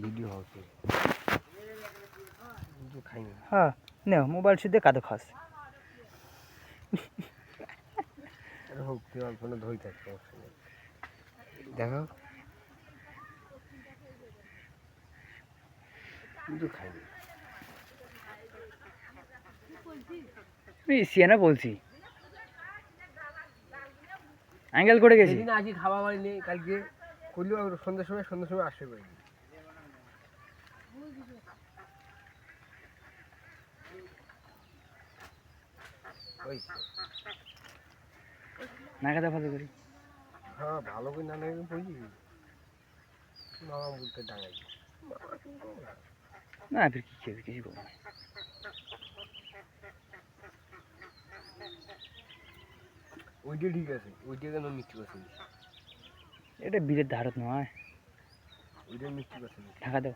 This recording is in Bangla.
ভিডিও হচ্ছে খাই না। হ্যাঁ নে মোবাইল সিদ্ধে কাদো খাস হোক তুই অল্প না ধরে থাকতে দেখো কিন্তু খাই না। আমি সিয়ানা বলছি অ্যাঙ্গেল করে গেছি সেদিন আজকে খাওয়া বাড়ি নেই কালকে করলেও সন্ধ্যার সময় আসবে পারি ওই না খাতে ভালো করি হ্যাঁ ভালো করে না লাগে বলছি মামা বলতে ডাঙাই না ফির কি খেয়ে কিছু করবো না ওইটা ঠিক আছে ওইটা কেন মিষ্টি পাচ্ছিস এটা বীরের ধারত নয় ওইটা মিষ্টি পাচ্ছিস ঢাকা দাও